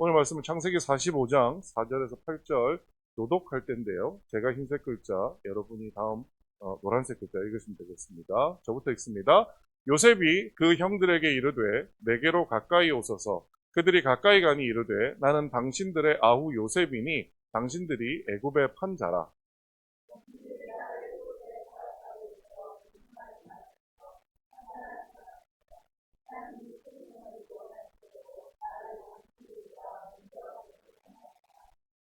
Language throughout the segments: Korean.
오늘 말씀은 창세기 45장 4절에서 8절 교독할 때인데요. 제가 흰색 글자, 여러분이 다음 노란색 글자 읽으시면 되겠습니다. 저부터 읽습니다. 요셉이 그 형들에게 이르되 내게로 가까이 오소서. 그들이 가까이 가니 이르되 나는 당신들의 아후 요셉이니 당신들이 애굽에 판 자라.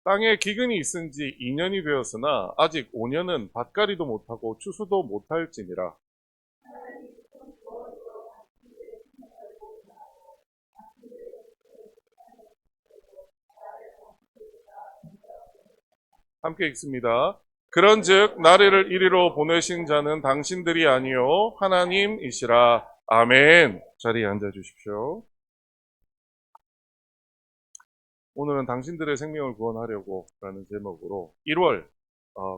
땅에 기근이 있은 지 2년이 되었으나 아직 5년은 밭갈이도 못하고 추수도 못할지니라. 함께 읽습니다. 그런즉 나를 이리로 보내신 자는 당신들이 아니요 하나님이시라. 아멘. 자리에 앉아 주십시오. 오늘은 당신들의 생명을 구원하려고 라는 제목으로 1월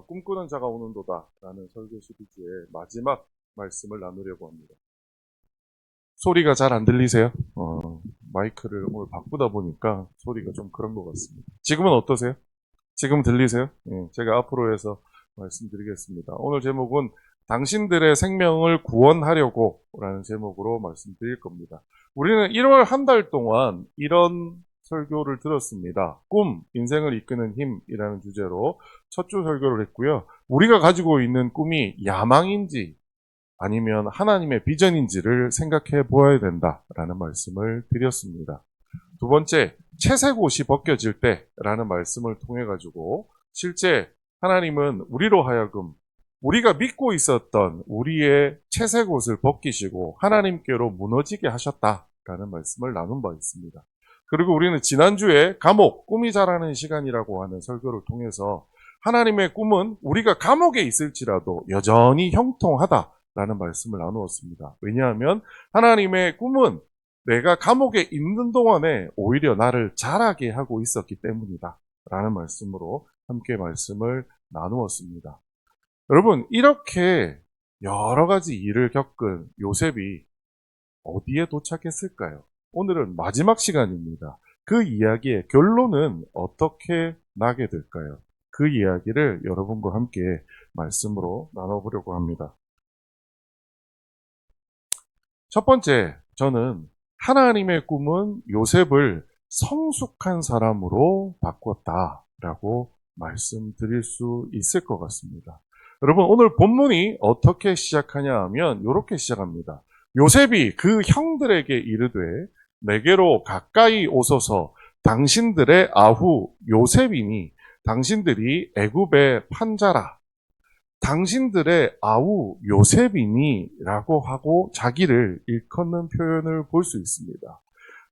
꿈꾸는 자가 오는도다 라는 설교 시리즈의 마지막 말씀을 나누려고 합니다. 소리가 잘 안 들리세요? 마이크를 오늘 바꾸다 보니까 소리가 좀 그런 것 같습니다. 지금은 어떠세요? 지금 들리세요? 제가 앞으로 해서 말씀드리겠습니다. 오늘 제목은 당신들의 생명을 구원하려고 라는 제목으로 말씀드릴 겁니다. 우리는 1월 한 달 동안 이런 설교를 들었습니다. 꿈, 인생을 이끄는 힘이라는 주제로 첫 주 설교를 했고요. 우리가 가지고 있는 꿈이 야망인지 아니면 하나님의 비전인지를 생각해 보아야 된다라는 말씀을 드렸습니다. 두 번째, 채색 옷이 벗겨질 때라는 말씀을 통해 가지고 실제 하나님은 우리로 하여금 우리가 믿고 있었던 우리의 채색 옷을 벗기시고 하나님께로 무너지게 하셨다라는 말씀을 나눈 바 있습니다. 그리고 우리는 지난주에 감옥, 꿈이 자라는 시간이라고 하는 설교를 통해서 하나님의 꿈은 우리가 감옥에 있을지라도 여전히 형통하다라는 말씀을 나누었습니다. 왜냐하면 하나님의 꿈은 내가 감옥에 있는 동안에 오히려 나를 자라게 하고 있었기 때문이다 라는 말씀으로 함께 말씀을 나누었습니다. 여러분, 이렇게 여러 가지 일을 겪은 요셉이 어디에 도착했을까요? 오늘은 마지막 시간입니다. 그 이야기의 결론은 어떻게 나게 될까요? 그 이야기를 여러분과 함께 말씀으로 나눠보려고 합니다. 첫 번째, 저는 하나님의 꿈은 요셉을 성숙한 사람으로 바꿨다라고 말씀드릴 수 있을 것 같습니다. 여러분, 오늘 본문이 어떻게 시작하냐 하면 이렇게 시작합니다. 요셉이 그 형들에게 이르되 내게로 가까이 오소서. 당신들의 아후 요셉이니 당신들이 애굽의 판자라. 당신들의 아우 요셉이니 라고 하고 자기를 일컫는 표현을 볼 수 있습니다.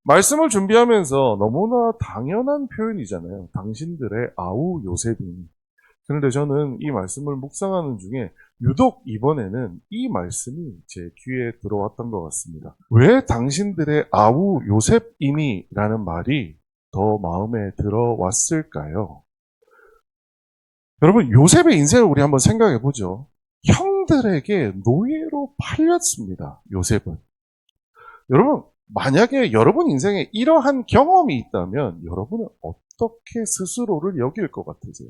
말씀을 준비하면서 너무나 당연한 표현이잖아요. 당신들의 아우 요셉이니. 그런데 저는 이 말씀을 묵상하는 중에 유독 이번에는 이 말씀이 제 귀에 들어왔던 것 같습니다. 왜 당신들의 아우 요셉이니 라는 말이 더 마음에 들어왔을까요? 여러분, 요셉의 인생을 우리 한번 생각해 보죠. 형들에게 노예로 팔렸습니다. 요셉은. 여러분, 만약에 여러분 인생에 이러한 경험이 있다면 여러분은 어떻게 스스로를 여길 것 같으세요?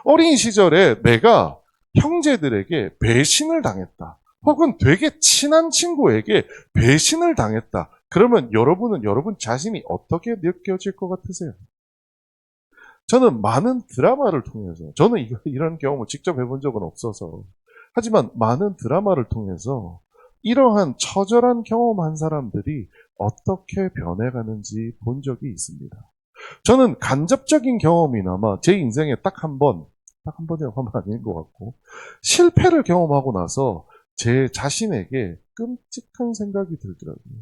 어린 시절에 내가 형제들에게 배신을 당했다. 혹은 되게 친한 친구에게 배신을 당했다. 그러면 여러분은 여러분 자신이 어떻게 느껴질 것 같으세요? 저는 많은 드라마를 통해서, 저는 이런 경험을 직접 해본 적은 없어서, 하지만 많은 드라마를 통해서 이러한 처절한 경험한 사람들이 어떻게 변해가는지 본 적이 있습니다. 저는 간접적인 경험이나마 제 인생에 딱 한 번이라고 하면 아닌 것 같고, 실패를 경험하고 나서 제 자신에게 끔찍한 생각이 들더라고요.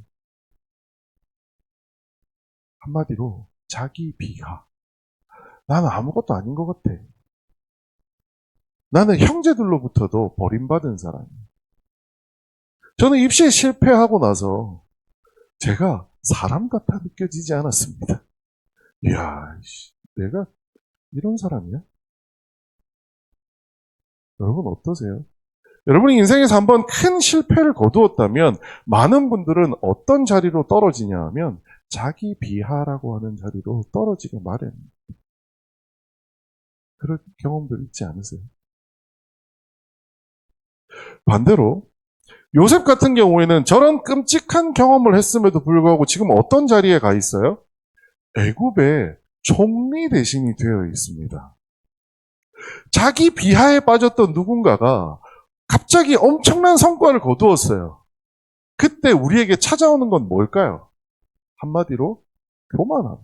한마디로 자기 비하. 나는 아무것도 아닌 것 같아. 나는 형제들로부터도 버림받은 사람이에요. 저는 입시에 실패하고 나서 제가 사람 같아 느껴지지 않았습니다. 이야, 내가 이런 사람이야? 여러분 어떠세요? 여러분이 인생에서 한번 큰 실패를 거두었다면 많은 분들은 어떤 자리로 떨어지냐 하면 자기 비하라고 하는 자리로 떨어지게 마련입니다. 그런 경험들 있지 않으세요? 반대로 요셉 같은 경우에는 저런 끔찍한 경험을 했음에도 불구하고 지금 어떤 자리에 가 있어요? 애굽의 총리 대신이 되어 있습니다. 자기 비하에 빠졌던 누군가가 갑자기 엄청난 성과를 거두었어요. 그때 우리에게 찾아오는 건 뭘까요? 한마디로 교만함.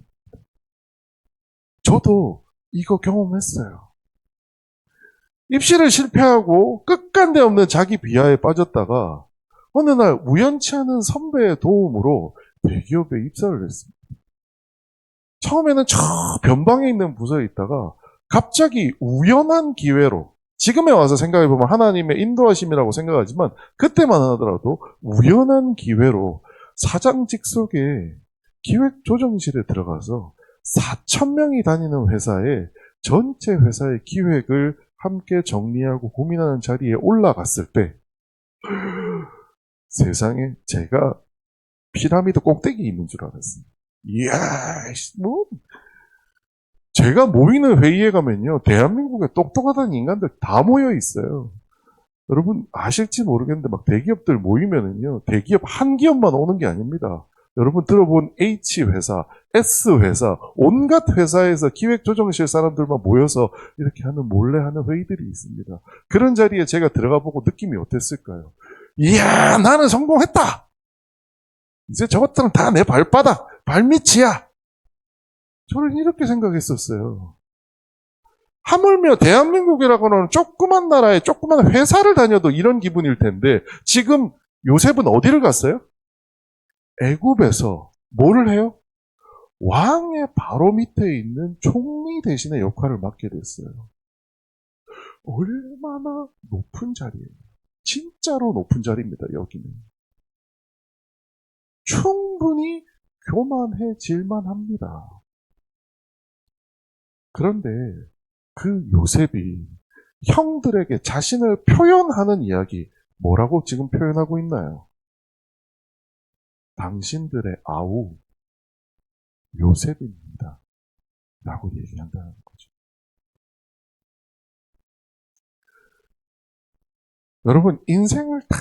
저도 이거 경험했어요. 입시를 실패하고 끝간데 없는 자기 비하에 빠졌다가 어느 날 우연치 않은 선배의 도움으로 대기업에 입사를 했습니다. 처음에는 저 변방에 있는 부서에 있다가 갑자기 우연한 기회로, 지금에 와서 생각해보면 하나님의 인도하심이라고 생각하지만 그때만 하더라도 우연한 기회로 사장직 속에 기획조정실에 들어가서 4,000명이 다니는 회사에 전체 회사의 기획을 함께 정리하고 고민하는 자리에 올라갔을 때 세상에 제가 피라미드 꼭대기에 있는 줄 알았어요. 이야, 뭐 제가 모이는 회의에 가면요, 대한민국에 똑똑하다는 인간들 다 모여 있어요. 여러분 아실지 모르겠는데 막 대기업들 모이면은요, 대기업 한 기업만 오는 게 아닙니다. 여러분 들어본 H회사, S회사, 온갖 회사에서 기획조정실 사람들만 모여서 이렇게 하는 몰래 하는 회의들이 있습니다. 그런 자리에 제가 들어가 보고 느낌이 어땠을까요? 이야, 나는 성공했다! 이제 저것들은 다 내 발바닥, 발밑이야! 저는 이렇게 생각했었어요. 하물며 대한민국이라고 하는 조그만 나라에 조그만 회사를 다녀도 이런 기분일 텐데 지금 요셉은 어디를 갔어요? 애굽에서 뭐를 해요? 왕의 바로 밑에 있는 총리 대신의 역할을 맡게 됐어요. 얼마나 높은 자리예요. 진짜로 높은 자리입니다. 여기는. 충분히 교만해질만 합니다. 그런데 그 요셉이 형들에게 자신을 표현하는 이야기, 뭐라고 지금 표현하고 있나요? 당신들의 아우 요셉입니다. 라고 얘기한다는 거죠. 여러분, 인생을 다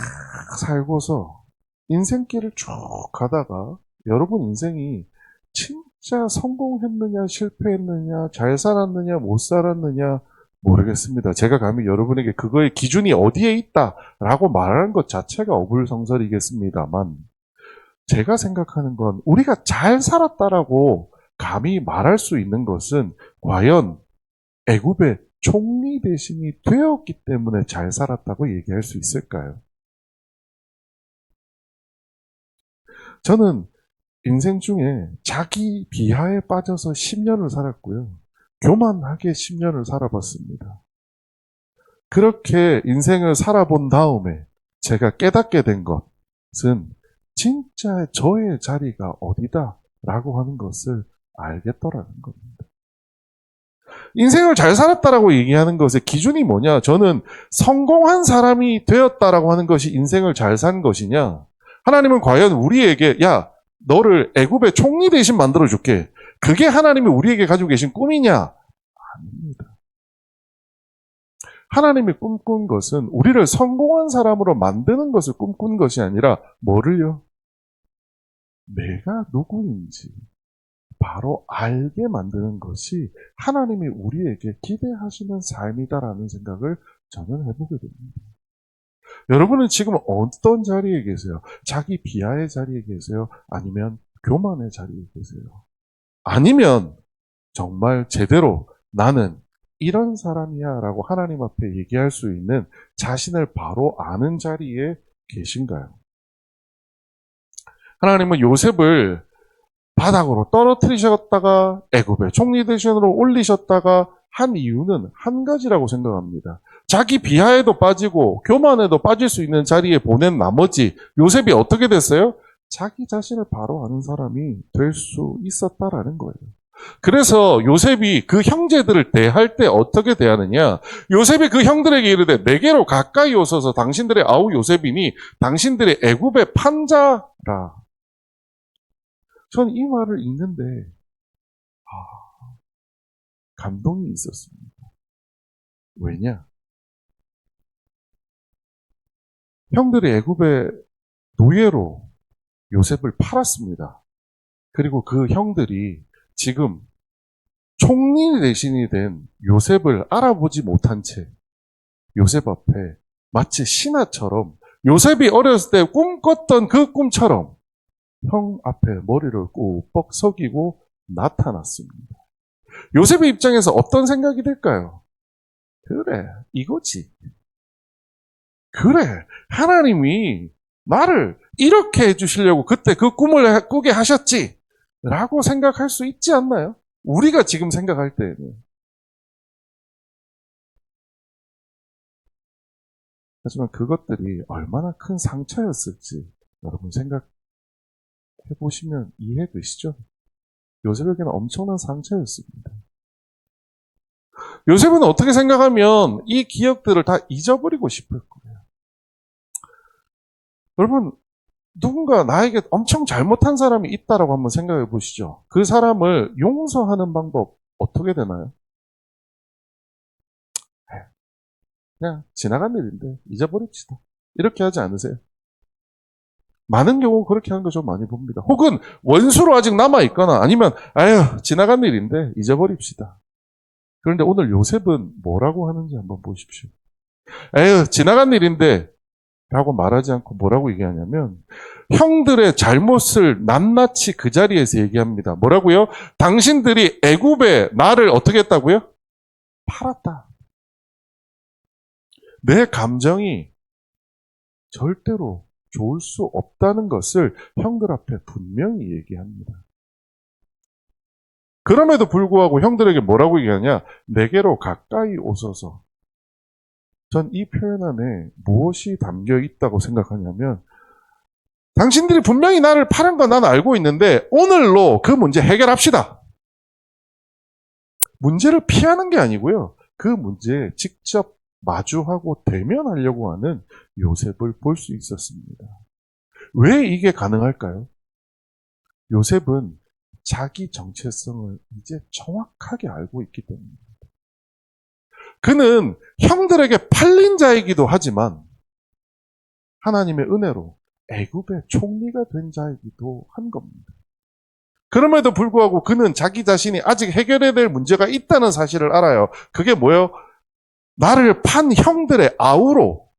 살고서 인생길을 쭉 가다가 여러분 인생이 진짜 성공했느냐 실패했느냐 잘 살았느냐 못 살았느냐 모르겠습니다. 제가 감히 여러분에게 그거의 기준이 어디에 있다라고 말하는 것 자체가 어불성설이겠습니다만, 제가 생각하는 건 우리가 잘 살았다라고 감히 말할 수 있는 것은 과연 애굽의 총리 대신이 되었기 때문에 잘 살았다고 얘기할 수 있을까요? 저는 인생 중에 자기 비하에 빠져서 10년을 살았고요. 교만하게 10년을 살아봤습니다. 그렇게 인생을 살아본 다음에 제가 깨닫게 된 것은 진짜 저의 자리가 어디다라고 하는 것을 알겠더라는 겁니다. 인생을 잘 살았다라고 얘기하는 것의 기준이 뭐냐? 저는 성공한 사람이 되었다라고 하는 것이 인생을 잘 산 것이냐? 하나님은 과연 우리에게 야, 너를 애굽의 총리 대신 만들어줄게. 그게 하나님이 우리에게 가지고 계신 꿈이냐? 아닙니다. 하나님이 꿈꾼 것은 우리를 성공한 사람으로 만드는 것을 꿈꾼 것이 아니라 뭐를요? 내가 누구인지 바로 알게 만드는 것이 하나님이 우리에게 기대하시는 삶이다라는 생각을 저는 해보게 됩니다. 여러분은 지금 어떤 자리에 계세요? 자기 비하의 자리에 계세요? 아니면 교만의 자리에 계세요? 아니면 정말 제대로 나는 이런 사람이야 라고 하나님 앞에 얘기할 수 있는 자신을 바로 아는 자리에 계신가요? 하나님은 요셉을 바닥으로 떨어뜨리셨다가 애굽의 총리 대신으로 올리셨다가 한 이유는 한 가지라고 생각합니다. 자기 비하에도 빠지고 교만에도 빠질 수 있는 자리에 보낸 나머지 요셉이 어떻게 됐어요? 자기 자신을 바로 아는 사람이 될 수 있었다라는 거예요. 그래서 요셉이 그 형제들을 대할 때 어떻게 대하느냐? 요셉이 그 형들에게 이르되 내게로 가까이 오소서 당신들의 아우 요셉이니 당신들의 애굽의 판자라. 전 이 말을 읽는데 감동이 있었습니다. 왜냐? 형들이 애굽의 노예로 요셉을 팔았습니다. 그리고 그 형들이 지금 총리 대신이 된 요셉을 알아보지 못한 채 요셉 앞에 마치 신하처럼 요셉이 어렸을 때 꿈꿨던 그 꿈처럼 형 앞에 머리를 꾹뻑 숙이고 나타났습니다. 요셉의 입장에서 어떤 생각이 들까요? 그래, 이거지. 그래, 하나님이 나를 이렇게 해주시려고 그때 그 꿈을 꾸게 하셨지. 라고 생각할 수 있지 않나요? 우리가 지금 생각할 때는. 하지만 그것들이 얼마나 큰 상처였을지 여러분 생각해 보시면 이해되시죠? 요셉에게는 엄청난 상처였습니다. 요셉은 어떻게 생각하면 이 기억들을 다 잊어버리고 싶을 거예요. 여러분, 누군가 나에게 엄청 잘못한 사람이 있다라고 한번 생각해 보시죠. 그 사람을 용서하는 방법 어떻게 되나요? 그냥 지나간 일인데 잊어버립시다. 이렇게 하지 않으세요? 많은 경우 그렇게 하는 거 좀 많이 봅니다. 혹은 원수로 아직 남아있거나 아니면 아유 지나간 일인데 잊어버립시다. 그런데 오늘 요셉은 뭐라고 하는지 한번 보십시오. 에휴 지나간 일인데 라고 말하지 않고 뭐라고 얘기하냐면 형들의 잘못을 낱낱이 그 자리에서 얘기합니다. 뭐라고요? 당신들이 애굽에 나를 어떻게 했다고요? 팔았다. 내 감정이 절대로 좋을 수 없다는 것을 형들 앞에 분명히 얘기합니다. 그럼에도 불구하고 형들에게 뭐라고 얘기하냐? 내게로 가까이 오소서. 전 이 표현 안에 무엇이 담겨 있다고 생각하냐면 당신들이 분명히 나를 파는 건 난 알고 있는데 오늘로 그 문제 해결합시다. 문제를 피하는 게 아니고요. 그 문제에 직접 마주하고 대면하려고 하는 요셉을 볼 수 있었습니다. 왜 이게 가능할까요? 요셉은 자기 정체성을 이제 정확하게 알고 있기 때문입니다. 그는 형들에게 팔린 자이기도 하지만 하나님의 은혜로 애굽의 총리가 된 자이기도 한 겁니다. 그럼에도 불구하고 그는 자기 자신이 아직 해결해야 될 문제가 있다는 사실을 알아요. 그게 뭐예요? 나를 판 형들의 아우로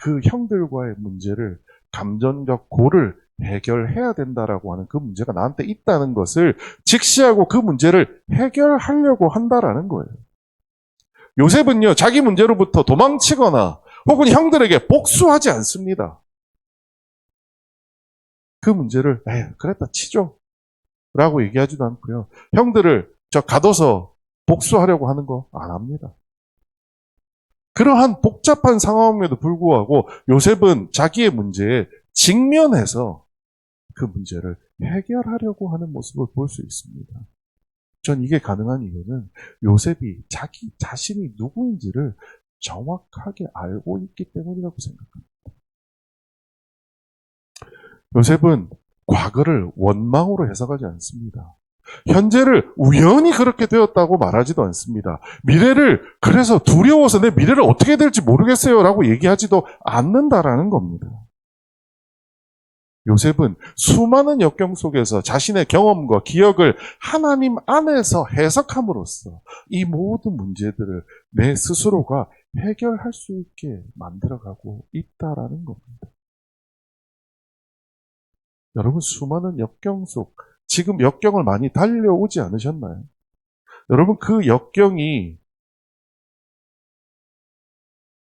그 형들과의 문제를 감정적 고를 해결해야 된다라고 하는 그 문제가 나한테 있다는 것을 직시하고 그 문제를 해결하려고 한다라는 거예요. 요셉은요, 자기 문제로부터 도망치거나 혹은 형들에게 복수하지 않습니다. 그 문제를 그랬다 치죠 라고 얘기하지도 않고요. 형들을 가둬서 복수하려고 하는 거 안 합니다. 그러한 복잡한 상황임에도 불구하고 요셉은 자기의 문제에 직면해서 그 문제를 해결하려고 하는 모습을 볼 수 있습니다. 전 이게 가능한 이유는 요셉이 자기 자신이 누구인지를 정확하게 알고 있기 때문이라고 생각합니다. 요셉은 과거를 원망으로 해석하지 않습니다. 현재를 우연히 그렇게 되었다고 말하지도 않습니다. 미래를 그래서 두려워서 내 미래를 어떻게 될지 모르겠어요 라고 얘기하지도 않는다라는 겁니다. 요셉은 수많은 역경 속에서 자신의 경험과 기억을 하나님 안에서 해석함으로써 이 모든 문제들을 내 스스로가 해결할 수 있게 만들어가고 있다라는 겁니다. 여러분 수많은 역경 속 지금 역경을 많이 달려오지 않으셨나요? 여러분 그 역경이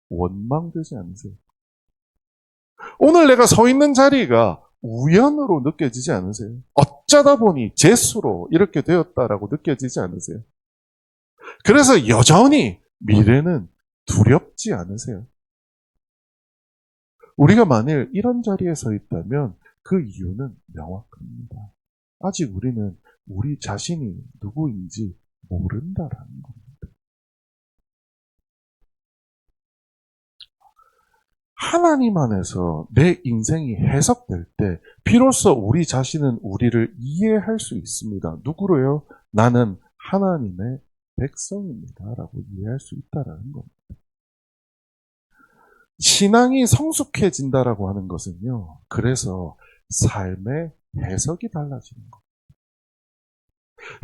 원망되지 않으세요? 오늘 내가 서 있는 자리가 우연으로 느껴지지 않으세요? 어쩌다 보니 재수로 이렇게 되었다라고 느껴지지 않으세요? 그래서 여전히 미래는 두렵지 않으세요? 우리가 만일 이런 자리에 서 있다면 그 이유는 명확합니다. 아직 우리는 우리 자신이 누구인지 모른다라는 겁니다. 하나님 안에서 내 인생이 해석될 때 비로소 우리 자신은 우리를 이해할 수 있습니다. 누구로요? 나는 하나님의 백성입니다. 라고 이해할 수 있다라는 겁니다. 신앙이 성숙해진다라고 하는 것은요. 그래서 삶의 해석이 달라지는 겁니다.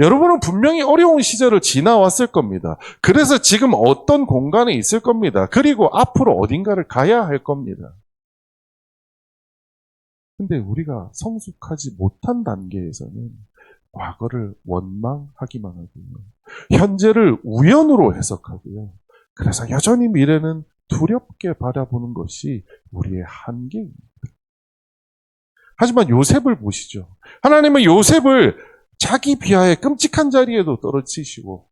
여러분은 분명히 어려운 시절을 지나왔을 겁니다. 그래서 지금 어떤 공간에 있을 겁니다. 그리고 앞으로 어딘가를 가야 할 겁니다. 근데 우리가 성숙하지 못한 단계에서는 과거를 원망하기만 하고요. 현재를 우연으로 해석하고요. 그래서 여전히 미래는 두렵게 바라보는 것이 우리의 한계입니다. 하지만 요셉을 보시죠. 하나님은 요셉을 자기 비하의 끔찍한 자리에도 떨어뜨리시고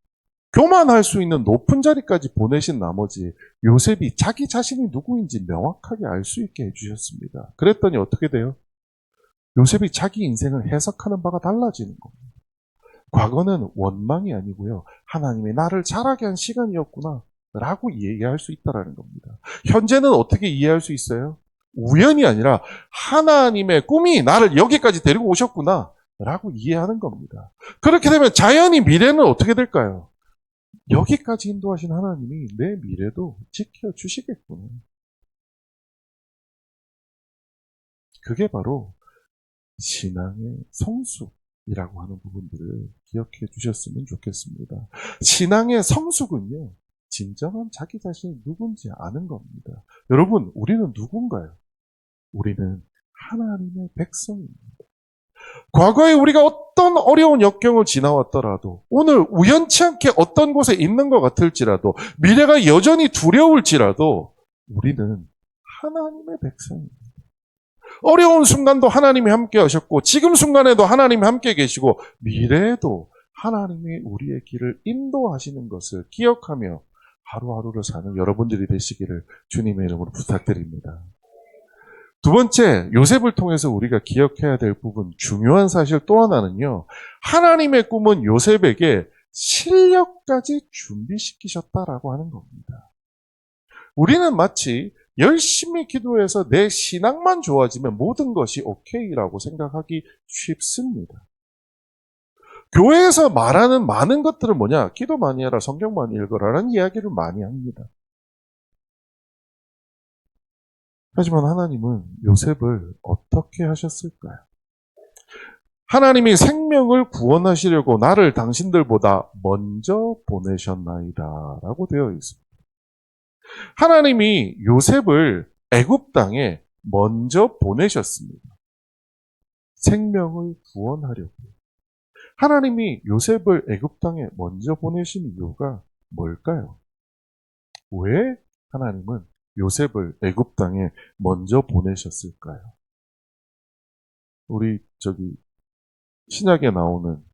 교만할 수 있는 높은 자리까지 보내신 나머지 요셉이 자기 자신이 누구인지 명확하게 알 수 있게 해주셨습니다. 그랬더니 어떻게 돼요? 요셉이 자기 인생을 해석하는 바가 달라지는 겁니다. 과거는 원망이 아니고요. 하나님이 나를 자라게 한 시간이었구나 라고 이해할 수 있다는 겁니다. 현재는 어떻게 이해할 수 있어요? 우연이 아니라 하나님의 꿈이 나를 여기까지 데리고 오셨구나 라고 이해하는 겁니다. 그렇게 되면 자연히 미래는 어떻게 될까요? 여기까지 인도하신 하나님이 내 미래도 지켜주시겠구나. 그게 바로 신앙의 성숙이라고 하는 부분들을 기억해 주셨으면 좋겠습니다. 신앙의 성숙은요, 진정한 자기 자신이 누군지 아는 겁니다. 여러분, 우리는 누군가요? 우리는 하나님의 백성입니다. 과거에 우리가 어떤 어려운 역경을 지나왔더라도 오늘 우연치 않게 어떤 곳에 있는 것 같을지라도 미래가 여전히 두려울지라도 우리는 하나님의 백성입니다. 어려운 순간도 하나님이 함께 하셨고 지금 순간에도 하나님이 함께 계시고 미래에도 하나님이 우리의 길을 인도하시는 것을 기억하며 하루하루를 사는 여러분들이 되시기를 주님의 이름으로 부탁드립니다. 두 번째, 요셉을 통해서 우리가 기억해야 될 부분, 중요한 사실 또 하나는요. 하나님의 꿈은 요셉에게 실력까지 준비시키셨다라고 하는 겁니다. 우리는 마치 열심히 기도해서 내 신앙만 좋아지면 모든 것이 오케이라고 생각하기 쉽습니다. 교회에서 말하는 많은 것들은 뭐냐? 기도 많이 해라, 성경 많이 읽어라라는 이야기를 많이 합니다. 하지만 하나님은 요셉을 어떻게 하셨을까요? 하나님이 생명을 구원하시려고 나를 당신들보다 먼저 보내셨나이다 라고 되어 있습니다. 하나님이 요셉을 애굽 땅에 먼저 보내셨습니다. 생명을 구원하려고. 하나님이 요셉을 애굽 땅에 먼저 보내신 이유가 뭘까요? 왜 하나님은 요셉을 애굽 땅에 먼저 보내셨을까요? 우리 신약에 나오는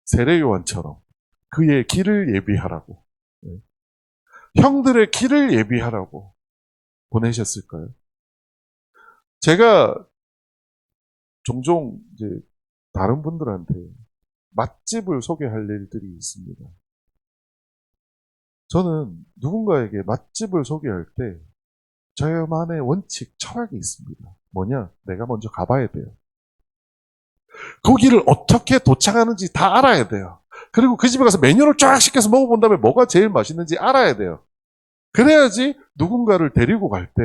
세례 요한처럼 그의 길을 예비하라고, 형들의 길을 예비하라고 보내셨을까요? 제가 종종 이제 다른 분들한테 맛집을 소개할 일들이 있습니다. 저는 누군가에게 맛집을 소개할 때 저만의 원칙, 철학이 있습니다. 뭐냐? 내가 먼저 가봐야 돼요. 거기를 어떻게 도착하는지 다 알아야 돼요. 그리고 그 집에 가서 메뉴를 쫙 시켜서 먹어본 다음에 뭐가 제일 맛있는지 알아야 돼요. 그래야지 누군가를 데리고 갈 때,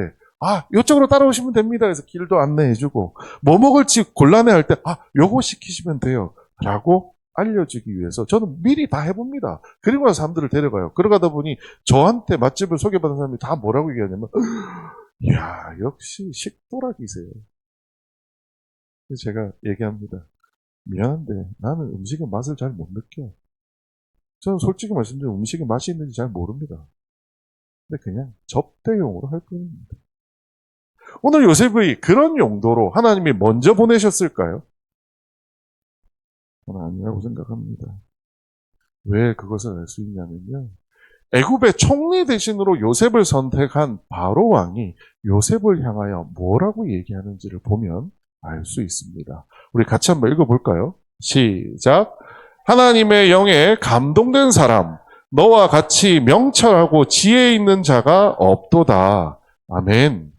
이쪽으로 따라오시면 됩니다. 그래서 길도 안내해주고, 뭐 먹을지 곤란해할 때, 요거 시키시면 돼요. 라고 알려주기 위해서 저는 미리 다 해봅니다. 그리고 나서 사람들을 데려가요. 그러다 보니 저한테 맛집을 소개받은 사람이 다 뭐라고 얘기하냐면, 이야, 역시 식도락이세요. 제가 얘기합니다. 미안한데 나는 음식의 맛을 잘 못 느껴. 저는 솔직히 말씀드리면 음식의 맛이 있는지 잘 모릅니다. 근데 그냥 접대용으로 할 뿐입니다. 오늘 요셉의 그런 용도로 하나님이 먼저 보내셨을까요? 저는 아니라고 생각합니다. 왜 그것을 알 수 있냐면요. 애굽의 총리 대신으로 요셉을 선택한 바로 왕이 요셉을 향하여 뭐라고 얘기하는지를 보면 알 수 있습니다. 우리 같이 한번 읽어볼까요? 시작. 하나님의 영에 감동된 사람, 너와 같이 명철하고 지혜 있는 자가 없도다. 아멘.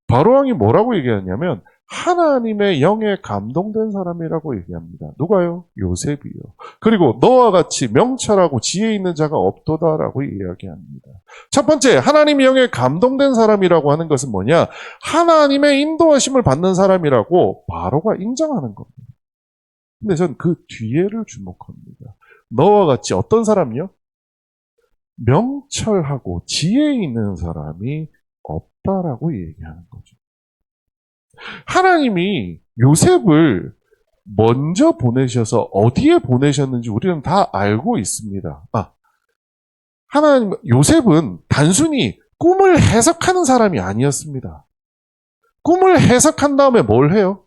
바로왕이 뭐라고 얘기하냐면 하나님의 영에 감동된 사람이라고 얘기합니다. 누가요? 요셉이요. 그리고 너와 같이 명철하고 지혜 있는 자가 없도다라고 이야기합니다. 첫 번째, 하나님의 영에 감동된 사람이라고 하는 것은 뭐냐? 하나님의 인도하심을 받는 사람이라고 바로가 인정하는 겁니다. 근데 전 그 뒤에를 주목합니다. 너와 같이 어떤 사람이요? 명철하고 지혜 있는 사람이 없다라고 얘기하는 거죠. 하나님이 요셉을 먼저 보내셔서 어디에 보내셨는지 우리는 다 알고 있습니다. 하나님, 요셉은 단순히 꿈을 해석하는 사람이 아니었습니다. 꿈을 해석한 다음에 뭘 해요?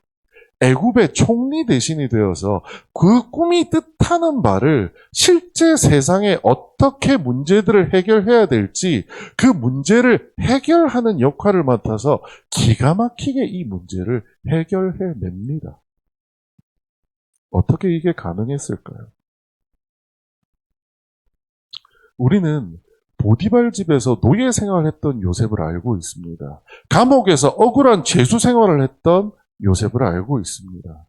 애굽의 총리 대신이 되어서 그 꿈이 뜻하는 바를 실제 세상에 어떻게 문제들을 해결해야 될지 그 문제를 해결하는 역할을 맡아서 기가 막히게 이 문제를 해결해냅니다. 어떻게 이게 가능했을까요? 우리는 보디발 집에서 노예 생활했던 요셉을 알고 있습니다. 감옥에서 억울한 죄수 생활을 했던 요셉을 알고 있습니다.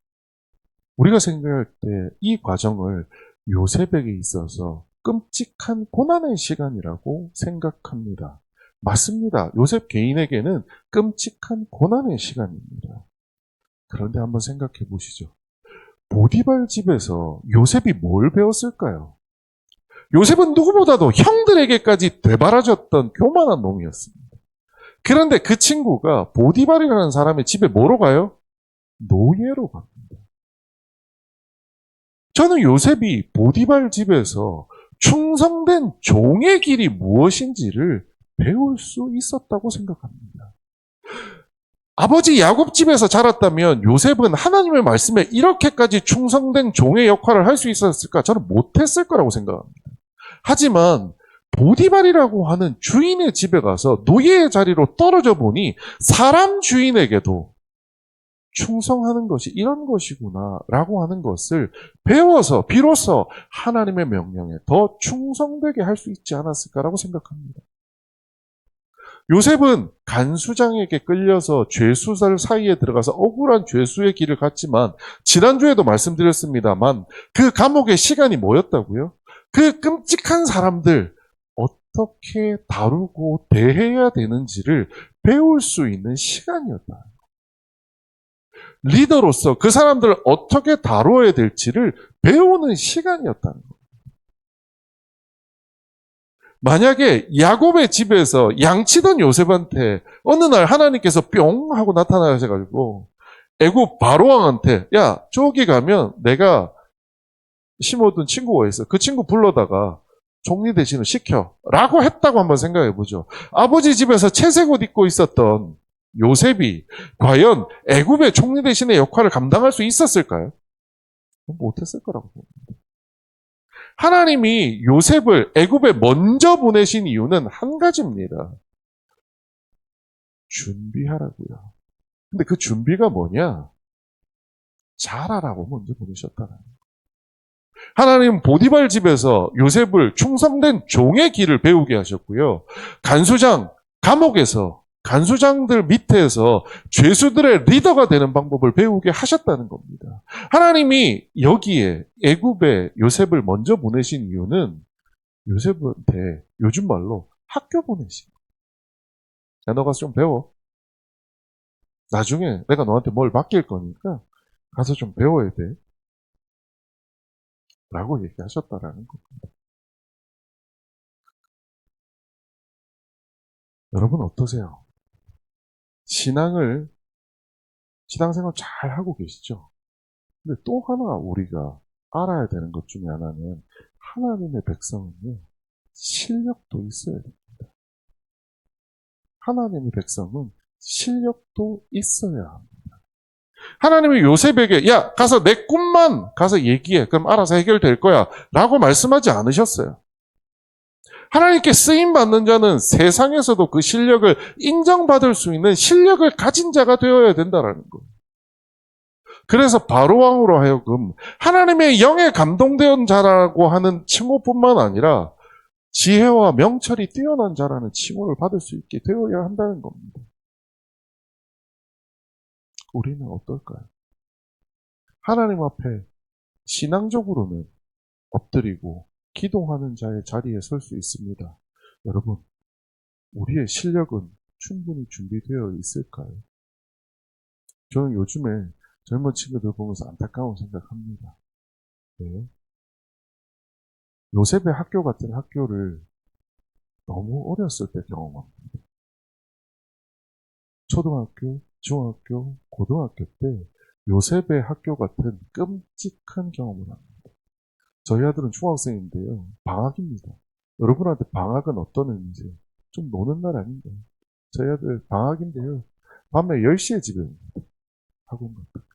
우리가 생각할 때 이 과정을 요셉에게 있어서 끔찍한 고난의 시간이라고 생각합니다. 맞습니다. 요셉 개인에게는 끔찍한 고난의 시간입니다. 그런데 한번 생각해 보시죠. 보디발 집에서 요셉이 뭘 배웠을까요? 요셉은 누구보다도 형들에게까지 되바라졌던 교만한 놈이었습니다. 그런데 그 친구가 보디발이라는 사람의 집에 뭐로 가요? 노예로 갑니다. 저는 요셉이 보디발 집에서 충성된 종의 길이 무엇인지를 배울 수 있었다고 생각합니다. 아버지 야곱 집에서 자랐다면 요셉은 하나님의 말씀에 이렇게까지 충성된 종의 역할을 할 수 있었을까? 저는 못했을 거라고 생각합니다. 하지만 보디발이라고 하는 주인의 집에 가서 노예의 자리로 떨어져 보니 사람 주인에게도 충성하는 것이 이런 것이구나 라고 하는 것을 배워서 비로소 하나님의 명령에 더 충성되게 할 수 있지 않았을까라고 생각합니다. 요셉은 간수장에게 끌려서 죄수들 사이에 들어가서 억울한 죄수의 길을 갔지만 지난주에도 말씀드렸습니다만 그 감옥의 시간이 뭐였다고요? 그 끔찍한 사람들 어떻게 다루고 대해야 되는지를 배울 수 있는 시간이었다. 리더로서 그 사람들을 어떻게 다루어야 될지를 배우는 시간이었다는 거예요. 만약에 야곱의 집에서 양치던 요셉한테 어느 날 하나님께서 뿅 하고 나타나셔가지고 애굽 바로왕한테 야 저기 가면 내가 심어둔 친구가 있어. 그 친구 불러다가 총리 대신을 시켜 라고 했다고 한번 생각해 보죠. 아버지 집에서 채색 옷 입고 있었던 요셉이 과연 애굽의 총리 대신의 역할을 감당할 수 있었을까요? 못했을 거라고 봅니다. 하나님이 요셉을 애굽에 먼저 보내신 이유는 한 가지입니다. 준비하라고요. 근데 그 준비가 뭐냐? 잘하라고 먼저 보내셨다는 거예요. 하나님은 보디발 집에서 요셉을 충성된 종의 길을 배우게 하셨고요. 간수장, 감옥에서 간수장들 밑에서 죄수들의 리더가 되는 방법을 배우게 하셨다는 겁니다. 하나님이 여기에 애굽에 요셉을 먼저 보내신 이유는 요셉한테 요즘 말로 학교 보내신 거예요. 야, 너 가서 좀 배워. 나중에 내가 너한테 뭘 맡길 거니까 가서 좀 배워야 돼. 라고 얘기하셨다라는 겁니다. 여러분 어떠세요? 신앙생활 잘 하고 계시죠? 근데 또 하나 우리가 알아야 되는 것 중에 하나는 하나님의 백성은요, 실력도 있어야 됩니다. 하나님의 백성은 실력도 있어야 합니다. 하나님이 요셉에게 야 가서 내 꿈만 가서 얘기해. 그럼 알아서 해결될 거야. 라고 말씀하지 않으셨어요. 하나님께 쓰임받는 자는 세상에서도 그 실력을 인정받을 수 있는 실력을 가진 자가 되어야 된다는 거예요. 그래서 바로왕으로 하여금 하나님의 영에 감동된 자라고 하는 칭호뿐만 아니라 지혜와 명철이 뛰어난 자라는 칭호를 받을 수 있게 되어야 한다는 겁니다. 우리는 어떨까요? 하나님 앞에 신앙적으로는 엎드리고 기도하는 자의 자리에 설 수 있습니다. 여러분, 우리의 실력은 충분히 준비되어 있을까요? 저는 요즘에 젊은 친구들 보면서 안타까운 생각합니다. 왜요? 요셉의 학교 같은 학교를 너무 어렸을 때 경험합니다. 초등학교, 중학교, 고등학교 때 요셉의 학교 같은 끔찍한 경험을 합니다. 저희 아들은 중학생인데요. 방학입니다. 여러분한테 방학은 어떤 의미인지 좀 노는 날 아닌가요? 저희 아들 방학인데요. 밤에 10시에 집에 옵니다. 학원 갔다.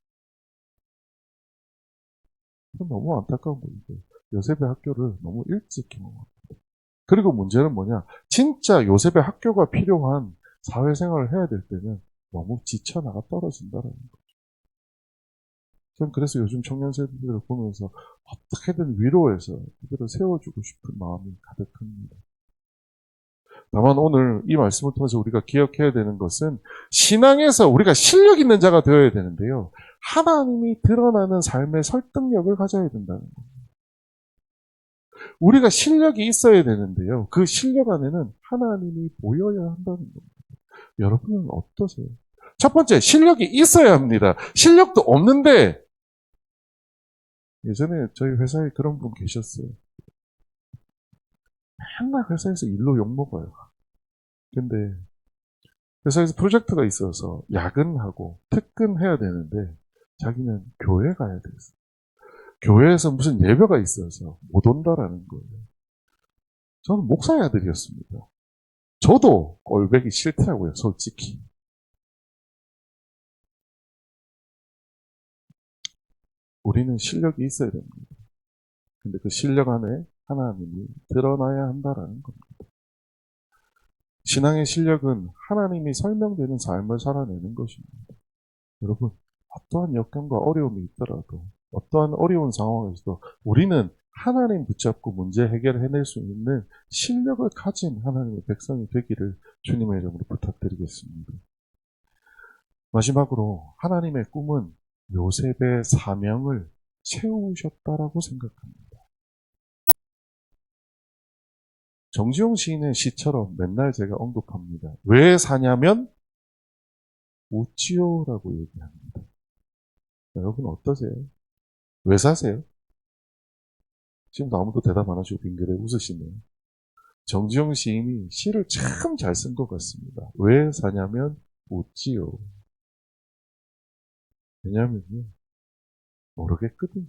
너무 안타까운 거죠. 요셉의 학교를 너무 일찍 경험합니다. 그리고 문제는 뭐냐? 진짜 요셉의 학교가 필요한 사회생활을 해야 될 때는 너무 지쳐나가 떨어진다는 거죠. 저는 그래서 요즘 청년 세대들을 보면서 어떻게든 위로해서 그들을 세워주고 싶은 마음이 가득합니다. 다만 오늘 이 말씀을 통해서 우리가 기억해야 되는 것은 신앙에서 우리가 실력 있는 자가 되어야 되는데요. 하나님이 드러나는 삶의 설득력을 가져야 된다는 겁니다. 우리가 실력이 있어야 되는데요. 그 실력 안에는 하나님이 보여야 한다는 겁니다. 여러분은 어떠세요? 첫 번째, 실력이 있어야 합니다. 실력도 없는데 예전에 저희 회사에 그런 분 계셨어요. 맨날 회사에서 일로 욕먹어요. 근데 회사에서 프로젝트가 있어서 야근하고 퇴근해야 되는데 자기는 교회 가야 됐어. 교회에서 무슨 예배가 있어서 못 온다라는 거예요. 저는 목사의 아들이었습니다. 저도 꼴배기 싫더라고요, 솔직히. 우리는 실력이 있어야 됩니다. 근데 그 실력 안에 하나님이 드러나야 한다라는 겁니다. 신앙의 실력은 하나님이 설명되는 삶을 살아내는 것입니다. 여러분, 어떠한 역경과 어려움이 있더라도 어떠한 어려운 상황에서도 우리는 하나님 붙잡고 문제 해결해낼 수 있는 실력을 가진 하나님의 백성이 되기를 주님의 이름으로 부탁드리겠습니다. 마지막으로 하나님의 꿈은 요셉의 사명을 채우셨다라고 생각합니다. 정지용 시인의 시처럼 맨날 제가 언급합니다. 왜 사냐면 우찌요라고 얘기합니다. 여러분 어떠세요? 왜 사세요? 지금도 아무도 대답 안 하시고 빙그레 웃으시네요. 정지용 시인이 시를 참 잘 쓴 것 같습니다. 왜 사냐면 웃지요. 왜냐면요. 모르겠거든요.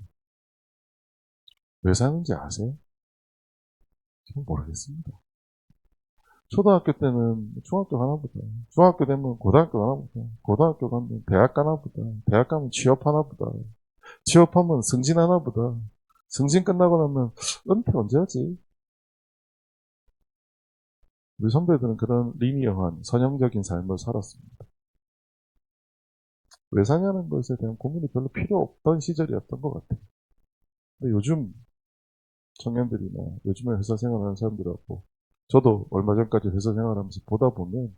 왜 사는지 아세요? 저는 모르겠습니다. 초등학교 때는 중학교 가나보다. 중학교 되면 고등학교 가나보다. 고등학교 가면 대학 가나보다. 대학 가면 취업하나보다. 취업하면 승진하나보다. 승진 끝나고 나면 은퇴 언제 하지? 우리 선배들은 그런 리니어한 선형적인 삶을 살았습니다. 왜 사냐는 것에 대한 고민이 별로 필요 없던 시절이었던 것 같아요. 근데 요즘 청년들이나 요즘에 회사 생활하는 사람들하고 저도 얼마 전까지 회사 생활하면서 보다 보면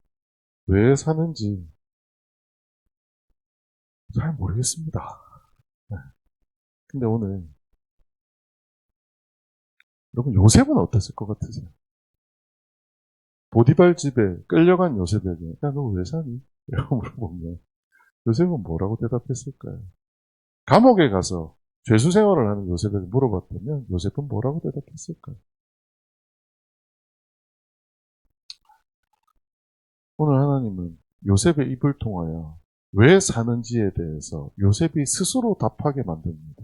왜 사는지 잘 모르겠습니다. 네. 근데 오늘 여러분 요셉은 어땠을 것 같으세요? 보디발 집에 끌려간 요셉에게 야 너 왜 사니? 이라고 물어보면 요셉은 뭐라고 대답했을까요? 감옥에 가서 죄수 생활을 하는 요셉에게 물어봤다면 요셉은 뭐라고 대답했을까요? 오늘 하나님은 요셉의 입을 통하여 왜 사는지에 대해서 요셉이 스스로 답하게 만듭니다.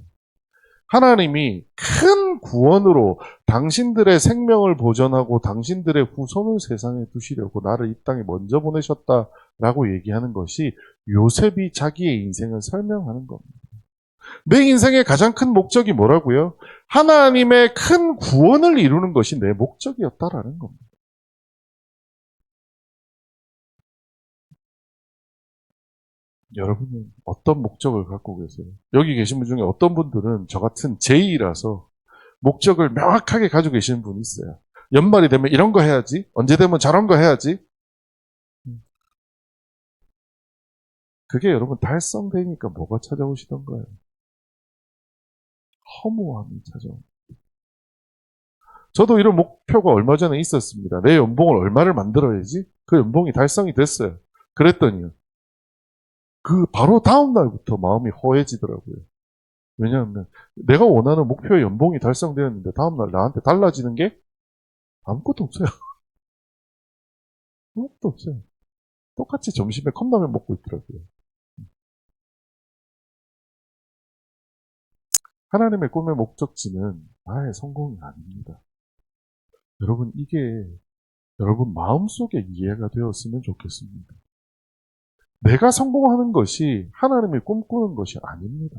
하나님이 큰 구원으로 당신들의 생명을 보존하고 당신들의 후손을 세상에 두시려고 나를 이 땅에 먼저 보내셨다라고 얘기하는 것이 요셉이 자기의 인생을 설명하는 겁니다. 내 인생의 가장 큰 목적이 뭐라고요? 하나님의 큰 구원을 이루는 것이 내 목적이었다라는 겁니다. 여러분은 어떤 목적을 갖고 계세요? 여기 계신 분 중에 어떤 분들은 저 같은 제이라서 목적을 명확하게 가지고 계시는 분이 있어요. 연말이 되면 이런 거 해야지. 언제 되면 저런 거 해야지. 그게 여러분 달성되니까 뭐가 찾아오시던 거예요? 허무함이 찾아옵니다. 저도 이런 목표가 얼마 전에 있었습니다. 내 연봉을 얼마를 만들어야지? 그 연봉이 달성이 됐어요. 그랬더니요. 그 바로 다음 날부터 마음이 허해지더라고요. 왜냐하면 내가 원하는 목표의 연봉이 달성되었는데 다음 날 나한테 달라지는 게 아무것도 없어요. 아무것도 없어요. 똑같이 점심에 컵라면 먹고 있더라고요. 하나님의 꿈의 목적지는 나의 성공이 아닙니다. 여러분, 이게 여러분 마음속에 이해가 되었으면 좋겠습니다. 내가 성공하는 것이 하나님이 꿈꾸는 것이 아닙니다.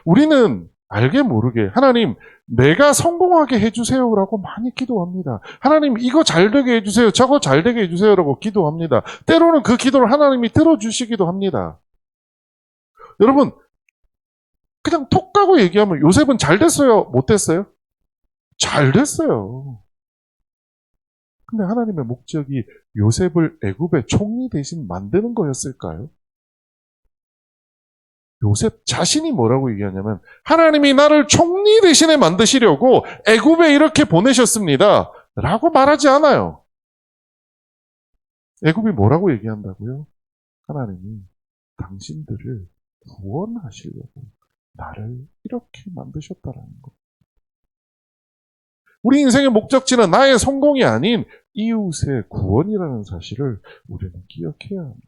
우리는 알게 모르게 하나님 내가 성공하게 해주세요라고 많이 기도합니다. 하나님 이거 잘 되게 해주세요. 저거 잘 되게 해주세요라고 기도합니다. 때로는 그 기도를 하나님이 들어주시기도 합니다. 여러분 그냥 톡 까고 얘기하면 요셉은 잘 됐어요? 못 됐어요? 잘 됐어요. 근데 하나님의 목적이 요셉을 애굽의 총리 대신 만드는 거였을까요? 요셉 자신이 뭐라고 얘기하냐면 하나님이 나를 총리 대신에 만드시려고 애굽에 이렇게 보내셨습니다. 라고 말하지 않아요. 애굽이 뭐라고 얘기한다고요? 하나님이 당신들을 구원하시려고 나를 이렇게 만드셨다라는 거. 우리 인생의 목적지는 나의 성공이 아닌 이웃의 구원이라는 사실을 우리는 기억해야 합니다.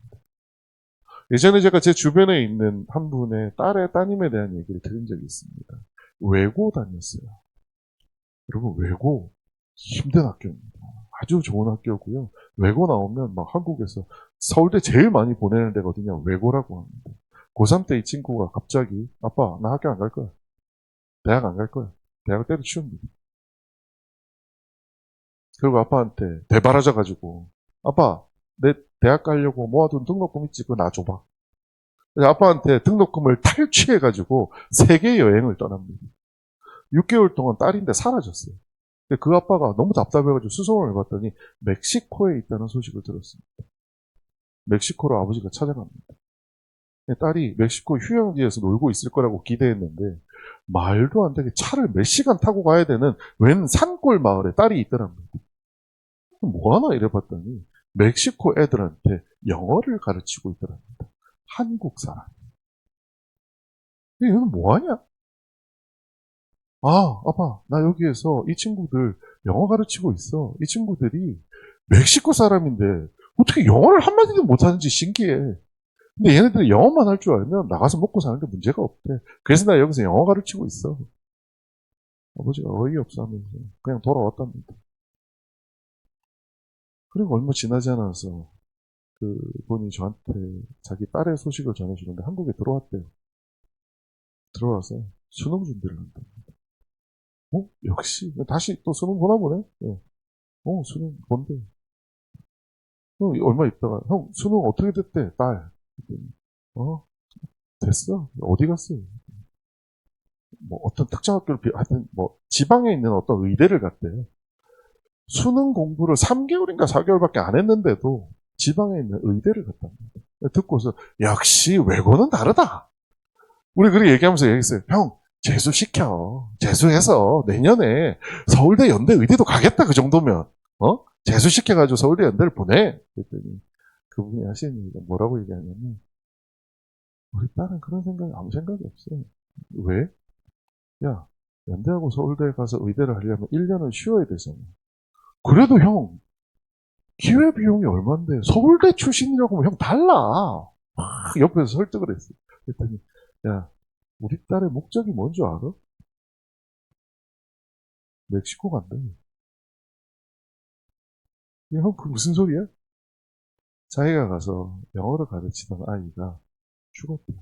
예전에 제가 제 주변에 있는 한 분의 딸의 따님에 대한 얘기를 들은 적이 있습니다. 외고 다녔어요. 여러분, 외고 힘든 학교입니다. 아주 좋은 학교고요. 외고 나오면 막 한국에서 서울대 제일 많이 보내는 데가 어디냐? 외고라고 합니다. 고3 때 이 친구가 갑자기 아빠, 나 학교 안 갈 거야. 대학 안 갈 거야. 대학을 때려치웁니다. 그리고 아빠한테 대바라져가지고 아빠, 내 대학 가려고 모아둔 등록금 있지? 그거 나 줘봐. 아빠한테 등록금을 탈취해가지고 세계 여행을 떠납니다. 6개월 동안 딸인데 사라졌어요. 그 아빠가 너무 답답해가지고 수소문을 해봤더니 멕시코에 있다는 소식을 들었습니다. 멕시코로 아버지가 찾아갑니다. 딸이 멕시코 휴양지에서 놀고 있을 거라고 기대했는데 말도 안 되게 차를 몇 시간 타고 가야 되는 웬 산골 마을에 딸이 있더랍니다. 뭐하나 이래봤더니 멕시코 애들한테 영어를 가르치고 있더랍니다. 한국 사람. 얘는 뭐하냐? 아, 아빠, 나 여기에서 이 친구들 영어 가르치고 있어. 이 친구들이 멕시코 사람인데 어떻게 영어를 한마디도 못하는지 신기해. 근데 얘네들이 영어만 할 줄 알면 나가서 먹고 사는 게 문제가 없대. 그래서 나 여기서 영어 가르치고 있어. 아버지가 어이없어 하면서 그냥 돌아왔답니다. 그리고 얼마 지나지 않아서 그 분이 저한테 자기 딸의 소식을 전해주는데 한국에 들어왔대요. 들어와서 수능 준비를 한다. 역시 다시 또 수능 보나 보네. 수능 뭔데? 얼마 있다가 형 수능 어떻게 됐대? 딸. 어 됐어. 어디 갔어? 뭐 어떤 특정 학교를 하여튼 뭐 지방에 있는 어떤 의대를 갔대요. 수능 공부를 3개월인가 4개월밖에 안 했는데도 지방에 있는 의대를 갔답니다. 듣고서 역시 외고는 다르다. 우리 그렇게 얘기하면서 얘기했어요. 형 재수시켜. 재수해서 내년에 서울대 연대 의대도 가겠다 그 정도면. 재수시켜가지고 서울대 연대를 보내. 그랬더니 그분이 하시는 얘기가 뭐라고 얘기하냐면 우리 딸은 그런 생각이 아무 생각이 없어요. 왜? 야 연대하고 서울대에 가서 의대를 하려면 1년은 쉬어야 되잖아. 그래도 형 기회비용이 얼만데 서울대 출신이라고 하면 형 달라. 옆에서 설득을 했어. 그랬더니 야 우리 딸의 목적이 뭔지 알아? 멕시코 간대. 형, 그 무슨 소리야? 자기가 가서 영어를 가르치던 아이가 죽었대.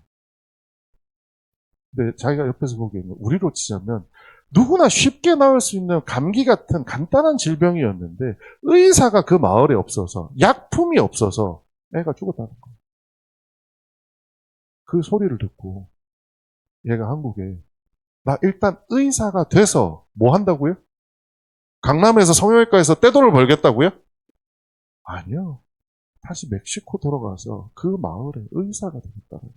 근데 자기가 옆에서 보기에는 우리로 치자면 누구나 쉽게 나을 수 있는 감기 같은 간단한 질병이었는데 의사가 그 마을에 없어서 약품이 없어서 애가 죽었다는 거야. 그 소리를 듣고 얘가 한국에 나 일단 의사가 돼서 뭐 한다고요? 강남에서 성형외과에서 떼돈을 벌겠다고요? 아니요. 다시 멕시코 돌아가서 그 마을에 의사가 되겠다는 거예요.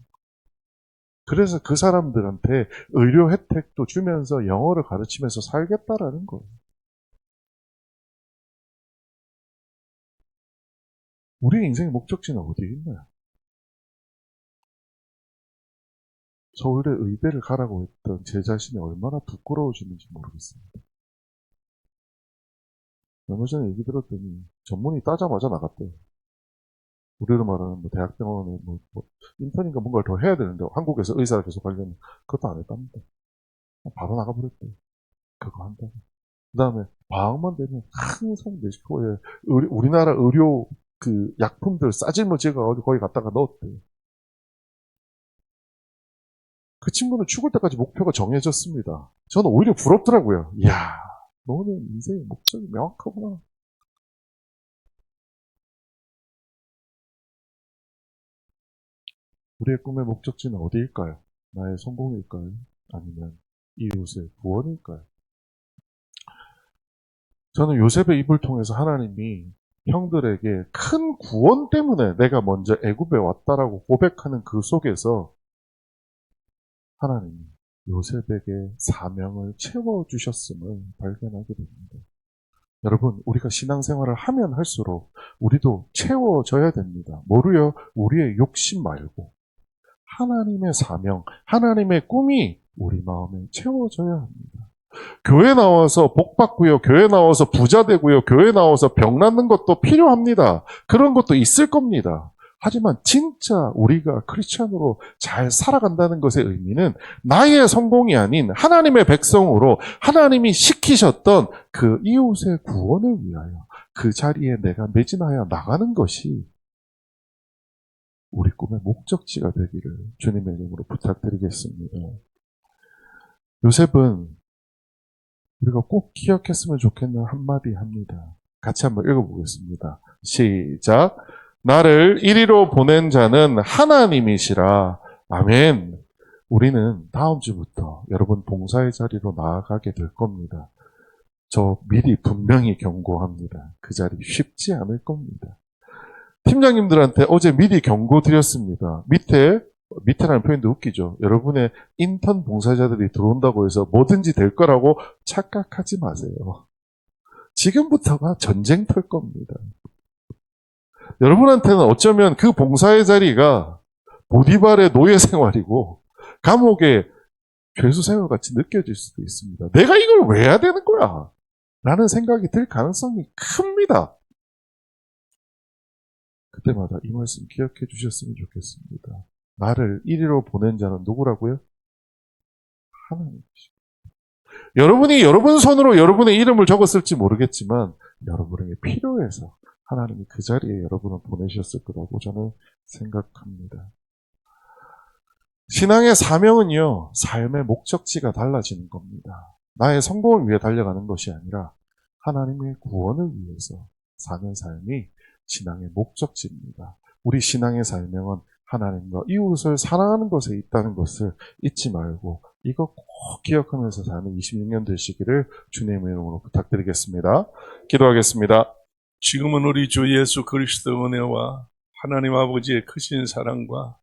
그래서 그 사람들한테 의료 혜택도 주면서 영어를 가르치면서 살겠다라는 거예요. 우리의 인생의 목적지는 어디에 있나요? 서울대 의대를 가라고 했던 제 자신이 얼마나 부끄러워지는지 모르겠습니다. 얼마 전에 얘기 들었더니 전문의 따자마자 나갔대요. 우리로 말하는 뭐 대학병원에 인턴인가 뭔가를 더 해야 되는데 한국에서 의사를 계속 하려면 그것도 안 했답니다. 바로 나가버렸대요. 그거 한다고. 그 다음에 방학만 되면 항상 멕시코에 우리나라 의료 그 약품들 싸질문 찍어가지고 거기 갖다가 넣었대요. 그 친구는 죽을 때까지 목표가 정해졌습니다. 저는 오히려 부럽더라고요. 이야, 너는 인생의 목적이 명확하구나. 우리의 꿈의 목적지는 어디일까요? 나의 성공일까요? 아니면 이웃의 구원일까요? 저는 요셉의 입을 통해서 하나님이 형들에게 큰 구원 때문에 내가 먼저 애굽에 왔다라고 고백하는 그 속에서 하나님이 요셉에게 사명을 채워주셨음을 발견하게 됩니다. 여러분, 우리가 신앙생활을 하면 할수록 우리도 채워져야 됩니다. 뭐로요? 우리의 욕심 말고 하나님의 사명, 하나님의 꿈이 우리 마음에 채워져야 합니다. 교회 나와서 복 받고요. 교회 나와서 부자 되고요. 교회 나와서 병 낫는 것도 필요합니다. 그런 것도 있을 겁니다. 하지만 진짜 우리가 크리스찬으로 잘 살아간다는 것의 의미는 나의 성공이 아닌 하나님의 백성으로 하나님이 시키셨던 그 이웃의 구원을 위하여 그 자리에 내가 매진하여 나가는 것이 우리 꿈의 목적지가 되기를 주님의 이름으로 부탁드리겠습니다. 요셉은 우리가 꼭 기억했으면 좋겠는 한마디 합니다. 같이 한번 읽어보겠습니다. 시작. 나를 이리로 보낸 자는 하나님이시라. 아멘. 우리는 다음 주부터 여러분 봉사의 자리로 나아가게 될 겁니다. 저 미리 분명히 경고합니다. 그 자리 쉽지 않을 겁니다. 팀장님들한테 어제 미리 경고 드렸습니다. 밑에라는 표현도 웃기죠. 여러분의 인턴 봉사자들이 들어온다고 해서 뭐든지 될 거라고 착각하지 마세요. 지금부터가 전쟁터일 겁니다. 여러분한테는 어쩌면 그 봉사의 자리가 보디발의 노예 생활이고 감옥의 죄수 생활 같이 느껴질 수도 있습니다. 내가 이걸 왜 해야 되는 거야? 라는 생각이 들 가능성이 큽니다. 그때마다 이 말씀 기억해 주셨으면 좋겠습니다. 나를 이리로 보낸 자는 누구라고요? 하나님이십니다. 여러분이 여러분 손으로 여러분의 이름을 적었을지 모르겠지만 여러분에게 필요해서 하나님이 그 자리에 여러분을 보내셨을 거라고 저는 생각합니다. 신앙의 사명은요, 삶의 목적지가 달라지는 겁니다. 나의 성공을 위해 달려가는 것이 아니라 하나님의 구원을 위해서 사는 삶이 신앙의 목적지입니다. 우리 신앙의 사명은 하나님과 이웃을 사랑하는 것에 있다는 것을 잊지 말고 이거 꼭 기억하면서 사는 26년 되시기를 주님의 이름으로 부탁드리겠습니다. 기도하겠습니다. 지금은 우리 주 예수 그리스도 은혜와 하나님 아버지의 크신 사랑과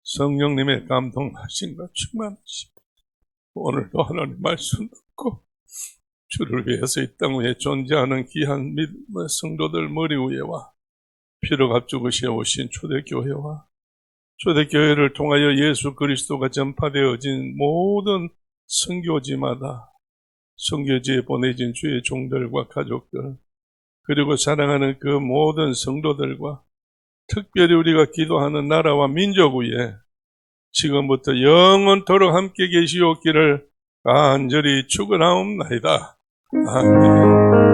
성령님의 감동하심과 충만하심, 오늘도 하나님 말씀 듣고 주를 위해서 이 땅 위에 존재하는 귀한 믿음의 성도들 머리 위에와 피로 값주고 세우신 초대교회와 초대교회를 통하여 예수 그리스도가 전파되어진 모든 선교지마다 선교지에 보내진 주의 종들과 가족들, 그리고 사랑하는 그 모든 성도들과 특별히 우리가 기도하는 나라와 민족 위에 지금부터 영원토록 함께 계시옵기를 간절히 축원하옵나이다. 아멘.